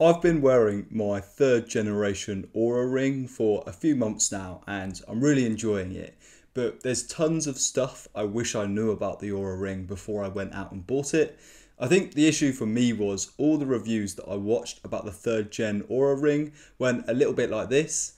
I've been wearing my third generation Oura Ring for a few months now and I'm really enjoying it. But there's tons of stuff I wish I knew about the Oura Ring before I went out and bought it. I think the issue for me was all the reviews that I watched about the third gen Oura Ring went a little bit like this.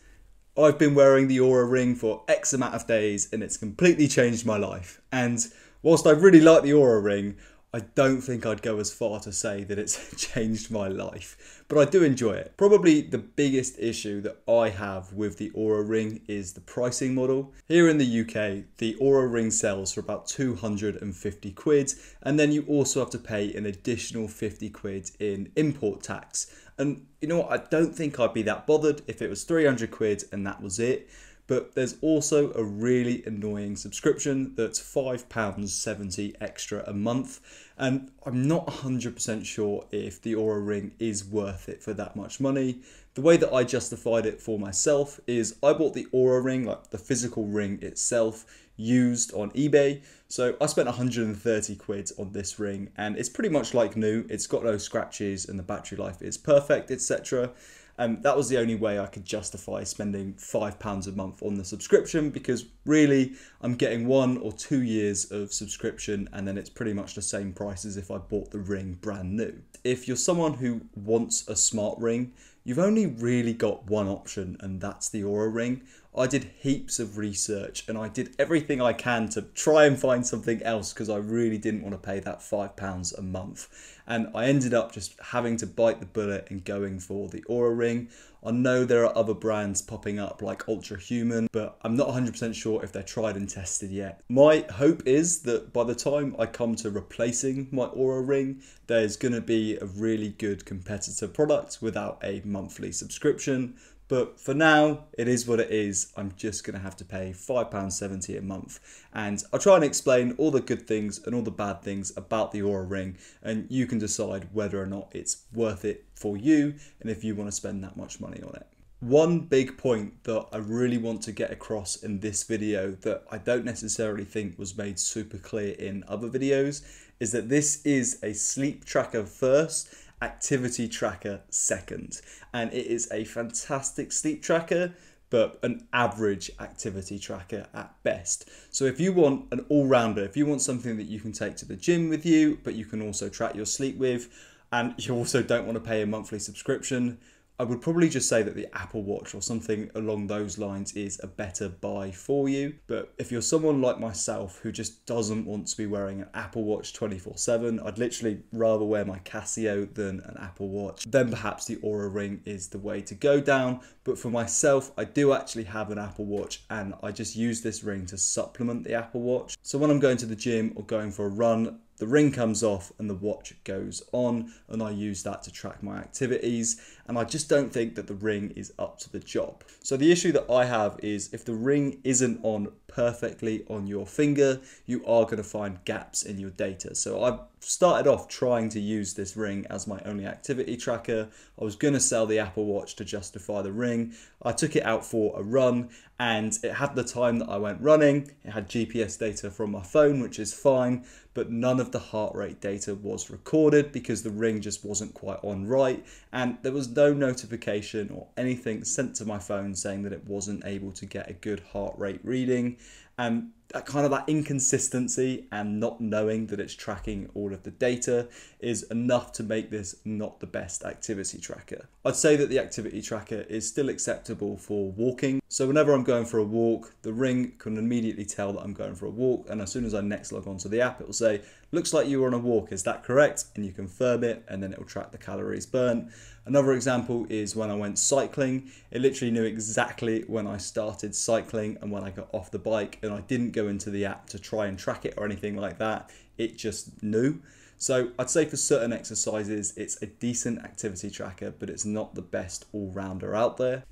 I've been wearing the Oura Ring for X amount of days and it's completely changed my life. And whilst I really like the Oura Ring, I don't think I'd go as far to say that it's changed my life, but I do enjoy it. Probably the biggest issue that I have with the Oura Ring is the pricing model. Here in the UK, the Oura Ring sells for about 250 quid, and then you also have to pay an additional 50 quid in import tax. And you know what, I don't think I'd be that bothered if it was 300 quid and that was it. But there's also a really annoying subscription that's £5.70 extra a month. And I'm not 100% sure if the Oura Ring is worth it for that much money. The way that I justified it for myself is I bought the Oura Ring, like the physical ring itself, used on eBay. So I spent 130 quid on this ring and it's pretty much like new. It's got no scratches and the battery life is perfect, etc. And that was the only way I could justify spending £5 a month on the subscription, because really I'm getting 1 or 2 years of subscription and then it's pretty much the same price as if I bought the ring brand new. If you're someone who wants a smart ring, you've only really got one option, and that's the Oura Ring. I did heaps of research and I did everything I can to try and find something else because I really didn't want to pay that £5 a month. And I ended up just having to bite the bullet and going for the Oura Ring. I know there are other brands popping up like Ultra Human, but I'm not 100% sure if they're tried and tested yet. My hope is that by the time I come to replacing my Oura Ring, there's going to be a really good competitor product without a monthly subscription. But for now, it is what it is. I'm just going to have to pay £5.70 a month. And I'll try and explain all the good things and all the bad things about the Oura Ring. And you can decide whether or not it's worth it for you and if you want to spend that much money on it. One big point that I really want to get across in this video that I don't necessarily think was made super clear in other videos is that this is a sleep tracker first, activity tracker second, and it is a fantastic sleep tracker but an average activity tracker at best. So if you want an all-rounder, if you want something that you can take to the gym with you but you can also track your sleep with, and you also don't want to pay a monthly subscription, I would probably just say that the Apple Watch or something along those lines is a better buy for you. But if you're someone like myself who just doesn't want to be wearing an Apple Watch 24/7, I'd literally rather wear my Casio than an Apple Watch, then perhaps the Oura Ring is the way to go down. But for myself, I do actually have an Apple Watch and I just use this ring to supplement the Apple Watch. So when I'm going to the gym or going for a run, the ring comes off and the watch goes on, and I use that to track my activities, and I just don't think that the ring is up to the job. So the issue that I have is if the ring isn't on perfectly on your finger, you are going to find gaps in your data. So I've started off trying to use this ring as my only activity tracker. I was going to sell the Apple Watch to justify the ring. I took it out for a run and it had the time that I went running. It had GPS data from my phone, which is fine, but none of the heart rate data was recorded because the ring just wasn't quite on right, and there was no notification or anything sent to my phone saying that it wasn't able to get a good heart rate reading. And that inconsistency and not knowing that it's tracking all of the data is enough to make this not the best activity tracker. I'd say that the activity tracker is still acceptable for walking. So whenever I'm going for a walk, the ring can immediately tell that I'm going for a walk, and as soon as I next log onto the app, it will say, looks like you were on a walk, is that correct? And you confirm it, and then it will track the calories burnt. Another example is when I went cycling, it literally knew exactly when I started cycling and when I got off the bike, and I didn't go into the app to try and track it or anything like that. It just knew. So I'd say for certain exercises, it's a decent activity tracker, but it's not the best all-rounder out there.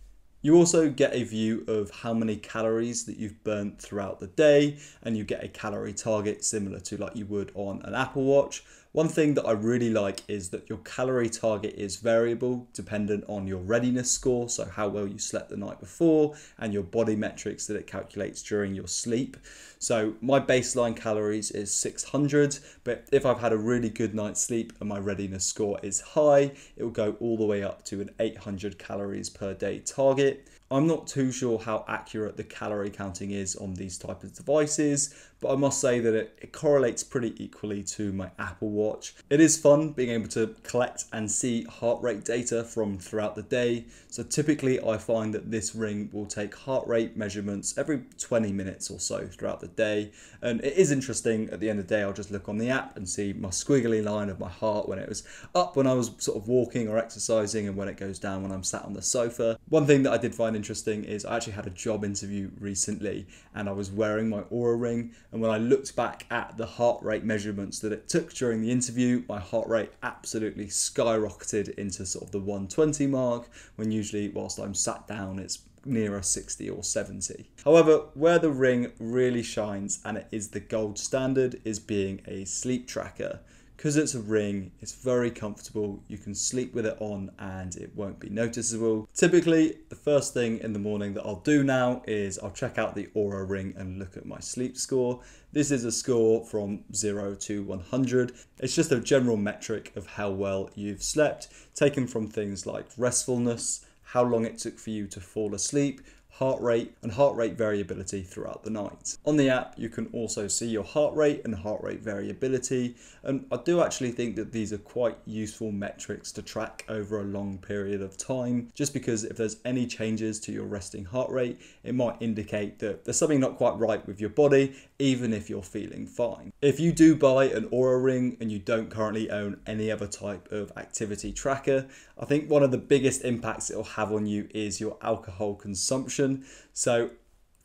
You also get a view of how many calories that you've burnt throughout the day, and you get a calorie target similar to like you would on an Apple Watch. One thing that I really like is that your calorie target is variable dependent on your readiness score, so how well you slept the night before, and your body metrics that it calculates during your sleep. So my baseline calories is 600, but if I've had a really good night's sleep and my readiness score is high, it will go all the way up to an 800 calories per day target. I'm not too sure how accurate the calorie counting is on these types of devices, but I must say that it correlates pretty equally to my Apple Watch. It is fun being able to collect and see heart rate data from throughout the day. So typically I find that this ring will take heart rate measurements every 20 minutes or so throughout the day. And it is interesting, at the end of the day, I'll just look on the app and see my squiggly line of my heart when it was up when I was sort of walking or exercising, and when it goes down when I'm sat on the sofa. One thing that I did find interesting is I actually had a job interview recently and I was wearing my Oura Ring, and when I looked back at the heart rate measurements that it took during the interview, my heart rate absolutely skyrocketed into sort of the 120 mark, when usually whilst I'm sat down it's nearer 60 or 70. However, where the ring really shines, and it is the gold standard, is being a sleep tracker. Because it's a ring, it's very comfortable, you can sleep with it on and it won't be noticeable. Typically, the first thing in the morning that I'll do now is I'll check out the Oura Ring and look at my sleep score. This is a score from 0 to 100. It's just a general metric of how well you've slept, taken from things like restfulness, how long it took for you to fall asleep, heart rate, and heart rate variability throughout the night. On the app, you can also see your heart rate and heart rate variability, and I do actually think that these are quite useful metrics to track over a long period of time, just because if there's any changes to your resting heart rate, it might indicate that there's something not quite right with your body, even if you're feeling fine. If you do buy an Oura Ring and you don't currently own any other type of activity tracker, I think one of the biggest impacts it'll have on you is your alcohol consumption. So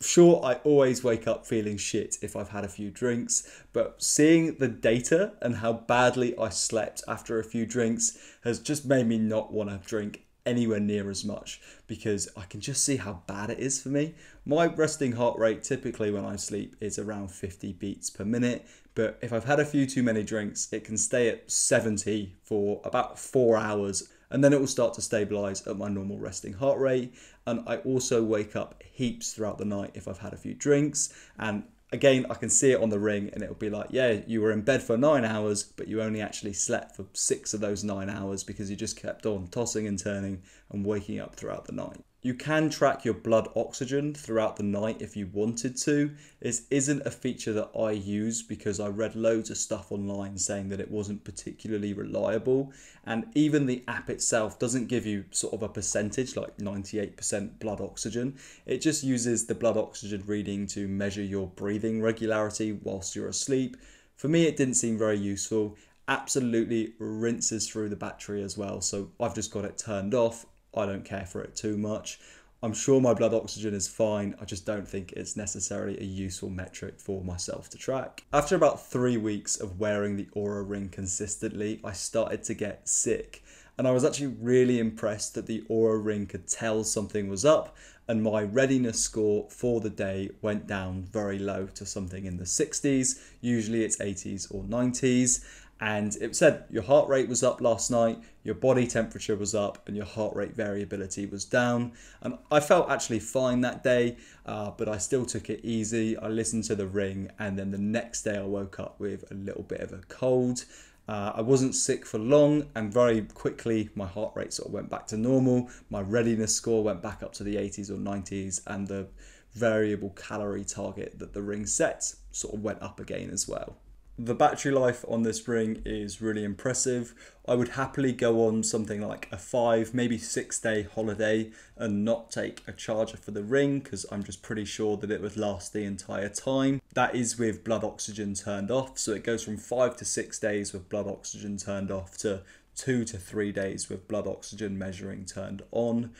sure, I always wake up feeling shit if I've had a few drinks, but seeing the data and how badly I slept after a few drinks has just made me not want to drink anywhere near as much, because I can just see how bad it is for me. My resting heart rate typically when I sleep is around 50 beats per minute, but if I've had a few too many drinks, it can stay at 70 for about 4 hours, and then it will start to stabilize at my normal resting heart rate. And I also wake up heaps throughout the night if I've had a few drinks, and again, I can see it on the ring and it'll be like, yeah, you were in bed for 9 hours, but you only actually slept for 6 of those 9 hours because you just kept on tossing and turning and waking up throughout the night. You can track your blood oxygen throughout the night if you wanted to. This isn't a feature that I use because I read loads of stuff online saying that it wasn't particularly reliable, and even the app itself doesn't give you sort of a percentage like 98% blood oxygen. It just uses the blood oxygen reading to measure your breathing regularity whilst you're asleep. For me, it didn't seem very useful. Absolutely rinses through the battery as well, so I've just got it turned off. I don't care for it too much. I'm sure my blood oxygen is fine, I just don't think it's necessarily a useful metric for myself to track. After about 3 weeks of wearing the Oura Ring consistently, I started to get sick, and I was actually really impressed that the Oura Ring could tell something was up, and my readiness score for the day went down very low to something in the 60s, usually it's 80s or 90s. And it said your heart rate was up last night, your body temperature was up, and your heart rate variability was down. And I felt actually fine that day, but I still took it easy. I listened to the ring, and then the next day I woke up with a little bit of a cold. I wasn't sick for long, and very quickly my heart rate sort of went back to normal. My readiness score went back up to the 80s or 90s, and the variable calorie target that the ring sets sort of went up again as well. The battery life on this ring is really impressive. I would happily go on something like a 5, maybe 6 day holiday and not take a charger for the ring, because I'm just pretty sure that it would last the entire time. That is with blood oxygen turned off, so it goes from 5 to 6 days with blood oxygen turned off to 2 to 3 days with blood oxygen measuring turned on.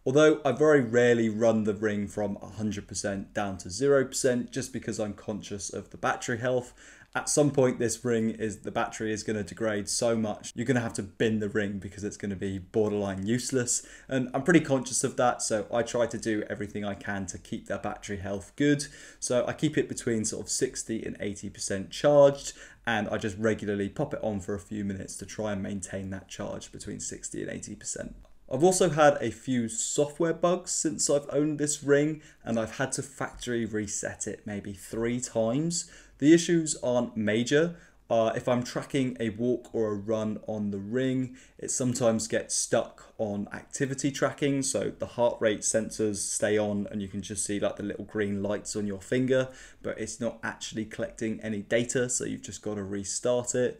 Although I very rarely run the ring from 100% down to 0%, just because I'm conscious of the battery health. At some point the battery is going to degrade so much, you're going to have to bin the ring because it's going to be borderline useless. And I'm pretty conscious of that, so I try to do everything I can to keep that battery health good. So I keep it between sort of 60 and 80% charged, and I just regularly pop it on for a few minutes to try and maintain that charge between 60 and 80%. I've also had a few software bugs since I've owned this ring, and I've had to factory reset it maybe 3 times. The issues aren't major. If I'm tracking a walk or a run on the ring, it sometimes gets stuck on activity tracking. So the heart rate sensors stay on and you can just see like the little green lights on your finger, but it's not actually collecting any data. So you've just got to restart it.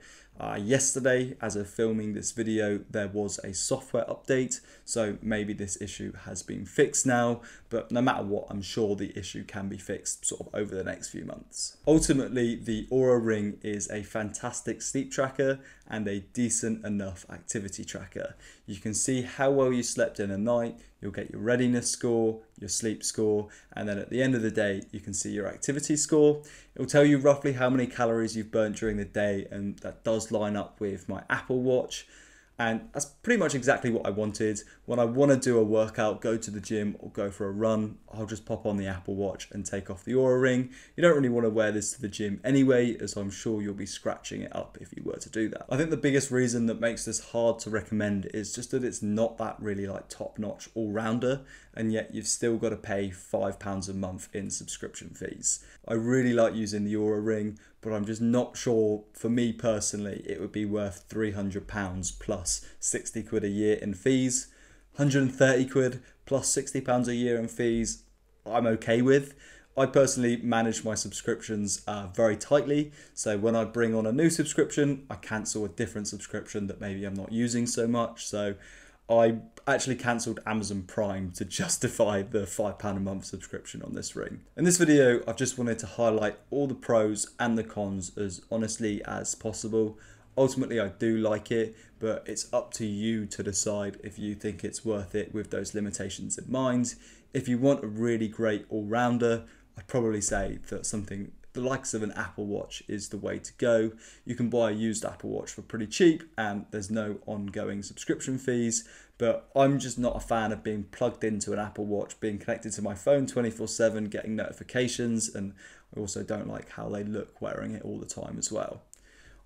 Yesterday, as of filming this video, there was a software update, so maybe this issue has been fixed now, but no matter what, I'm sure the issue can be fixed sort of over the next few months. Ultimately, the Oura Ring is a fantastic sleep tracker and a decent enough activity tracker. You can see how well you slept in a night, you'll get your readiness score, your sleep score, and then at the end of the day, you can see your activity score. It'll tell you roughly how many calories you've burnt during the day, and that does line up with my Apple Watch. And that's pretty much exactly what I wanted. When I want to do a workout, go to the gym or go for a run, I'll just pop on the Apple Watch and take off the Oura Ring. You don't really want to wear this to the gym anyway, as I'm sure you'll be scratching it up if you were to do that. I think the biggest reason that makes this hard to recommend is just that it's not that really like top-notch all-rounder, and yet you've still got to pay £5 a month in subscription fees. I really like using the Oura Ring, but I'm just not sure, for me personally, it would be worth £300 plus 60 quid a year in fees. 130 quid plus £60 a year in fees, I'm okay with. I personally manage my subscriptions very tightly, so when I bring on a new subscription, I cancel a different subscription that maybe I'm not using so much. So I actually cancelled Amazon Prime to justify the £5 a month subscription on this ring. In this video, I've just wanted to highlight all the pros and the cons as honestly as possible. Ultimately, I do like it, but it's up to you to decide if you think it's worth it with those limitations in mind. If you want a really great all-rounder, I'd probably say that something the likes of an Apple Watch is the way to go. You can buy a used Apple Watch for pretty cheap and there's no ongoing subscription fees, but I'm just not a fan of being plugged into an Apple Watch, being connected to my phone 24/7, getting notifications, and I also don't like how they look wearing it all the time as well.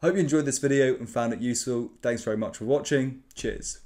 I hope you enjoyed this video and found it useful. Thanks very much for watching. Cheers.